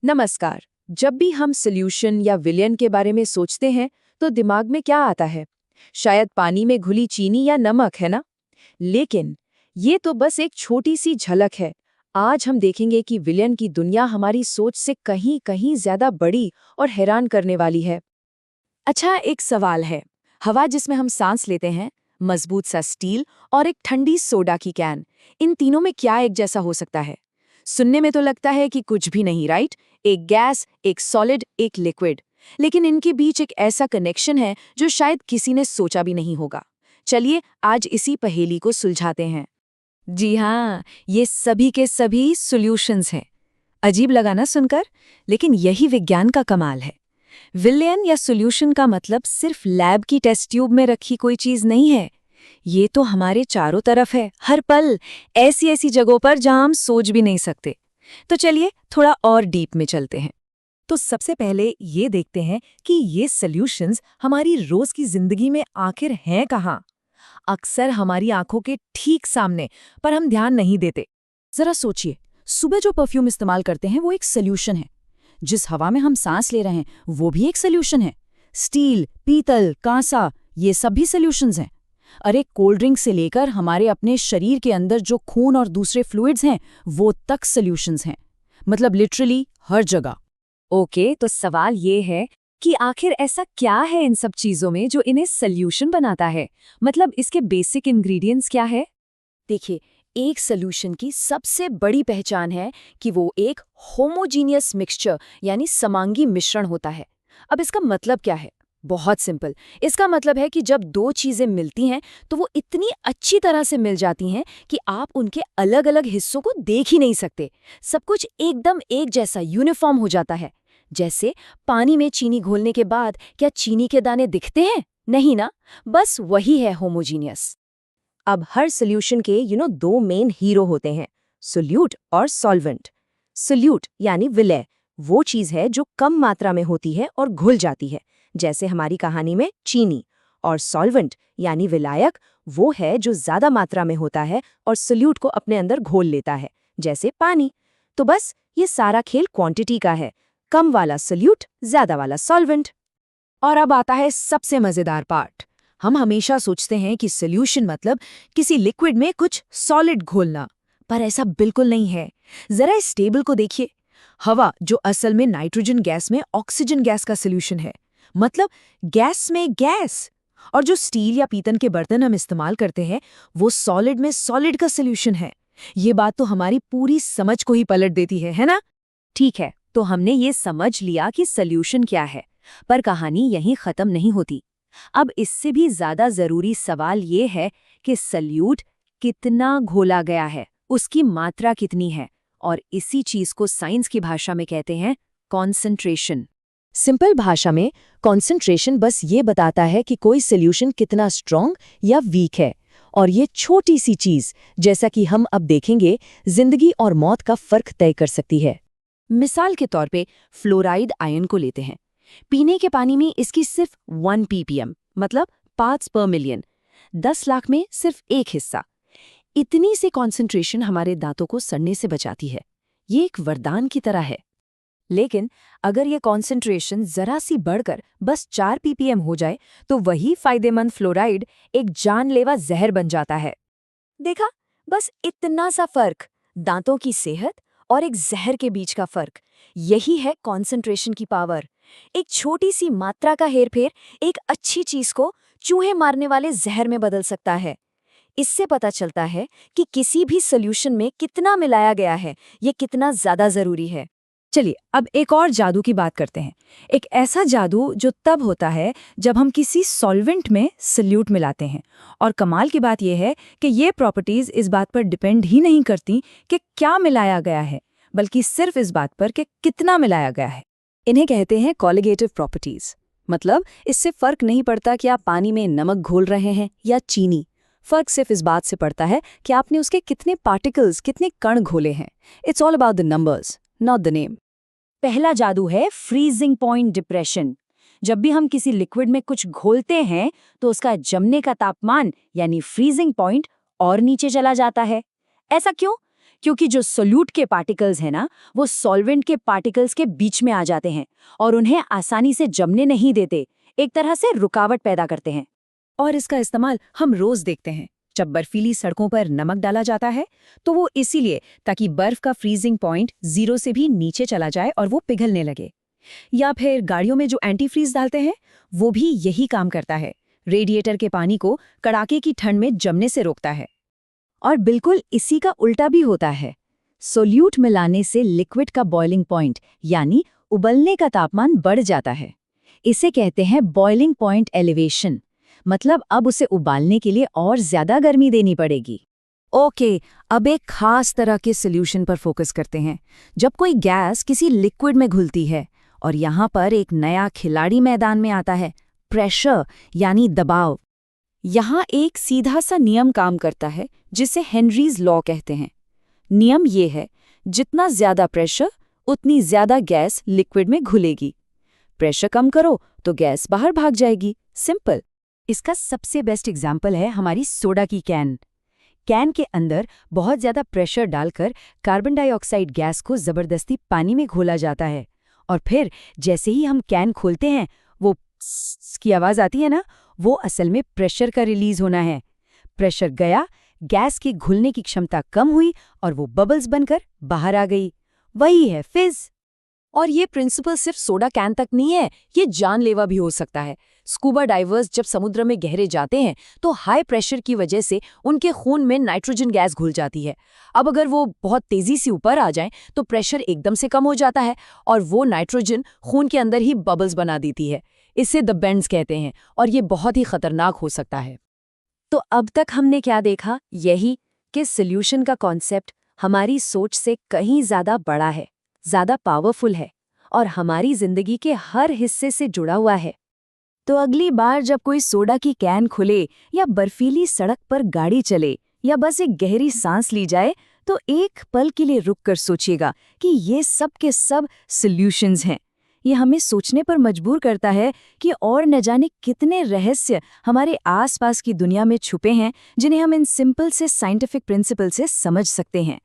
नमस्कार। जब भी हम सॉल्यूशन या विलयन के बारे में सोचते हैं तो दिमाग में क्या आता है? शायद पानी में घुली चीनी या नमक, है ना? लेकिन ये तो बस एक छोटी सी झलक है। आज हम देखेंगे कि विलयन की दुनिया हमारी सोच से कहीं कहीं ज्यादा बड़ी और हैरान करने वाली है। अच्छा, एक सवाल है। हवा जिसमें हम सांस लेते हैं, मजबूत सा स्टील और एक ठंडी सोडा की कैन, इन तीनों में क्या एक जैसा हो सकता है? सुनने में तो लगता है कि कुछ भी नहीं, राइट? एक गैस, एक सॉलिड, एक लिक्विड। लेकिन इनके बीच एक ऐसा कनेक्शन है जो शायद किसी ने सोचा भी नहीं होगा। चलिए आज इसी पहेली को सुलझाते हैं। जी हाँ, ये सभी के सभी सॉल्यूशंस हैं। अजीब लगा ना सुनकर, लेकिन यही विज्ञान का कमाल है। विलयन या सॉल्यूशन का मतलब सिर्फ लैब की टेस्ट ट्यूब में रखी कोई चीज नहीं है। ये तो हमारे चारों तरफ है, हर पल, ऐसी ऐसी जगहों पर जहां हम सोच भी नहीं सकते। तो चलिए थोड़ा और डीप में चलते हैं। तो सबसे पहले ये देखते हैं कि ये सॉल्यूशंस हमारी रोज की जिंदगी में आखिर हैं कहाँ। अक्सर हमारी आंखों के ठीक सामने, पर हम ध्यान नहीं देते। जरा सोचिए, सुबह जो परफ्यूम इस्तेमाल करते हैं वो एक सॉल्यूशन है। जिस हवा में हम सांस ले रहे हैं वो भी एक सॉल्यूशन है। स्टील, पीतल, कांसा, ये सब भी सॉल्यूशंस हैं। अरे कोल्ड ड्रिंक से लेकर हमारे अपने शरीर के अंदर जो खून और दूसरे फ्लूइड्स हैं वो तक सॉल्यूशंस हैं। मतलब लिटरली हर जगह। ओके, तो सवाल ये है कि आखिर ऐसा क्या है इन सब चीजों में जो इन्हें सॉल्यूशन बनाता है? मतलब इसके बेसिक इंग्रेडिएंट्स क्या है? देखिए, एक सॉल्यूशन की सबसे बड़ी पहचान है कि वो एक होमोजीनियस मिक्सचर यानी समांगी मिश्रण होता है। अब इसका मतलब क्या है? बहुत सिंपल। इसका मतलब है कि जब दो चीजें मिलती हैं तो वो इतनी अच्छी तरह से मिल जाती हैं कि आप उनके अलग अलग हिस्सों को देख ही नहीं सकते। सब कुछ एकदम एक जैसा यूनिफॉर्म हो जाता है। जैसे पानी में चीनी घोलने के बाद क्या चीनी के दाने दिखते हैं? नहीं ना। बस वही है होमोजीनियस। अब हर सॉल्यूशन के दो मेन हीरो होते हैं, सोल्यूट और सॉल्वेंट। सोल्यूट यानी विलय, वो चीज है जो कम मात्रा में होती है और घुल जाती है, जैसे हमारी कहानी में चीनी। और सॉल्वेंट यानी विलायक, वो है जो ज्यादा मात्रा में होता है और सोल्यूट को अपने अंदर घोल लेता है, जैसे पानी। तो बस ये सारा खेल क्वांटिटी का है, कम वाला सोल्यूट, ज्यादा वाला सॉल्वेंट। और अब आता है सबसे मजेदार पार्ट। हम हमेशा सोचते हैं कि सॉल्यूशन मतलब किसी लिक्विड में कुछ सॉलिड घोलना, पर ऐसा बिल्कुल नहीं है। जरा इस टेबल को देखिए। हवा, जो असल में नाइट्रोजन गैस में ऑक्सीजन गैस का सॉल्यूशन है, मतलब गैस में गैस। और जो स्टील या पीतल के बर्तन हम इस्तेमाल करते हैं वो सॉलिड में सॉलिड का सॉल्यूशन है। ये बात तो हमारी पूरी समझ को ही पलट देती है ना? ठीक है, तो हमने ये समझ लिया कि सॉल्यूशन क्या है, पर कहानी यहीं खत्म नहीं होती। अब इससे भी ज्यादा जरूरी सवाल ये है कि सॉल्यूट कितना घोला गया है, उसकी मात्रा कितनी है, और इसी चीज को साइंस की भाषा में कहते हैं कॉन्सेंट्रेशन। सिंपल भाषा में कॉन्सेंट्रेशन बस ये बताता है कि कोई सॉल्यूशन कितना स्ट्रॉन्ग या वीक है। और ये छोटी सी चीज, जैसा कि हम अब देखेंगे, जिंदगी और मौत का फर्क तय कर सकती है। मिसाल के तौर पे फ्लोराइड आयन को लेते हैं। पीने के पानी में इसकी सिर्फ 1 ppm, मतलब पार्ट्स पर मिलियन, 10 लाख में सिर्फ एक हिस्सा। इतनी सी कॉन्सेंट्रेशन हमारे दांतों को सड़ने से बचाती है। ये एक वरदान की तरह है। लेकिन अगर ये कॉन्सेंट्रेशन जरा सी बढ़कर बस 4 ppm हो जाए तो वही फायदेमंद फ्लोराइड एक जानलेवा जहर बन जाता है। देखा, बस इतना सा फर्क, दांतों की सेहत और एक जहर के बीच का फर्क। यही है कॉन्सेंट्रेशन की पावर। एक छोटी सी मात्रा का हेरफेर एक अच्छी चीज को चूहे मारने वाले जहर में बदल सकता है। इससे पता चलता है कि किसी भी सॉल्यूशन में कितना मिलाया गया है, ये कितना ज्यादा जरूरी है। चलिए अब एक और जादू की बात करते हैं। एक ऐसा जादू जो तब होता है जब हम किसी सॉल्वेंट में सॉल्यूट मिलाते हैं। और कमाल की बात यह है कि ये प्रॉपर्टीज इस बात पर डिपेंड ही नहीं करती कि क्या मिलाया गया है, बल्कि सिर्फ इस बात पर कि कितना मिलाया गया है। इन्हें कहते हैं कॉलिगेटिव प्रॉपर्टीज। मतलब इससे फर्क नहीं पड़ता कि आप पानी में नमक घोल रहे हैं या चीनी। फर्क सिर्फ इस बात से पड़ता है कि आपने उसके कितने पार्टिकल्स, कितने कण घोले हैं। It's all about the numbers, not the name. पहला जादू है फ्रीजिंग पॉइंट डिप्रेशन। जब भी हम किसी लिक्विड में कुछ घोलते हैं तो उसका जमने का तापमान यानी फ्रीजिंग पॉइंट और नीचे चला जाता है। ऐसा क्यों? क्योंकि जो सोल्यूट के पार्टिकल्स हैं ना, वो सॉल्वेंट के पार्टिकल्स के बीच में आ जाते हैं और उन्हें आसानी से जमने नहीं देते, एक तरह से रुकावट पैदा करते हैं। और इसका इस्तेमाल हम रोज देखते हैं। जब बर्फीली सड़कों पर नमक डाला जाता है तो वो इसीलिए ताकि बर्फ का फ्रीजिंग पॉइंट 0 से भी नीचे चला जाए और वो पिघलने लगे। या फिर गाड़ियों में जो एंटी फ्रीज डालते हैं, वो भी यही काम करता है, रेडिएटर के पानी को कड़ाके की ठंड में जमने से रोकता है। और बिल्कुल इसी का उल्टा भी होता है। सोल्यूट मिलाने से लिक्विड का बॉइलिंग पॉइंट यानी उबलने का तापमान बढ़ जाता है। इसे कहते हैं बॉइलिंग पॉइंट एलिवेशन, मतलब अब उसे उबालने के लिए और ज्यादा गर्मी देनी पड़ेगी। ओके, अब एक खास तरह के सॉल्यूशन पर फोकस करते हैं। जब कोई गैस किसी लिक्विड में घुलती है और यहाँ पर एक नया खिलाड़ी मैदान में आता है, प्रेशर यानी दबाव। यहाँ एक सीधा सा नियम काम करता है जिसे हेनरीज लॉ कहते हैं। नियम ये है, जितना ज्यादा प्रेशर उतनी ज्यादा गैस लिक्विड में घुलेगी। प्रेशर कम करो तो गैस बाहर भाग जाएगी, सिंपल। इसका सबसे बेस्ट एग्जाम्पल है हमारी सोडा की कैन। कैन के अंदर बहुत ज्यादा प्रेशर डालकर कार्बन डाइऑक्साइड गैस को जबरदस्ती पानी में घोला जाता है, और फिर जैसे ही हम कैन खोलते हैं, वो प्स की आवाज आती है ना, वो असल में प्रेशर का रिलीज होना है। प्रेशर गया, गैस की घुलने की क्षमता कम हुई और वो बबल्स बनकर बाहर आ गई। वही है फिज। और ये प्रिंसिपल सिर्फ सोडा कैन तक नहीं है, ये जानलेवा भी हो सकता है। स्कूबा डाइवर्स जब समुद्र में गहरे जाते हैं तो हाई प्रेशर की वजह से उनके खून में नाइट्रोजन गैस घुल जाती है। अब अगर वो बहुत तेजी से ऊपर आ जाएं तो प्रेशर एकदम से कम हो जाता है और वो नाइट्रोजन खून के अंदर ही बबल्स बना देती है। इसे द बेंड्स कहते हैं और ये बहुत ही खतरनाक हो सकता है। तो अब तक हमने क्या देखा? यही कि सॉल्यूशन का कॉन्सेप्ट हमारी सोच से कहीं ज्यादा बड़ा है, ज्यादा पावरफुल है और हमारी जिंदगी के हर हिस्से से जुड़ा हुआ है। तो अगली बार जब कोई सोडा की कैन खुले या बर्फीली सड़क पर गाड़ी चले या बस एक गहरी सांस ली जाए, तो एक पल के लिए रुककर सोचिएगा कि ये सब के सब सॉल्यूशंस हैं। ये हमें सोचने पर मजबूर करता है कि और न जाने कितने रहस्य हमारे आसपास की दुनिया में छुपे हैं, जिन्हें हम इन सिंपल से साइंटिफिक प्रिंसिपल से समझ सकते हैं।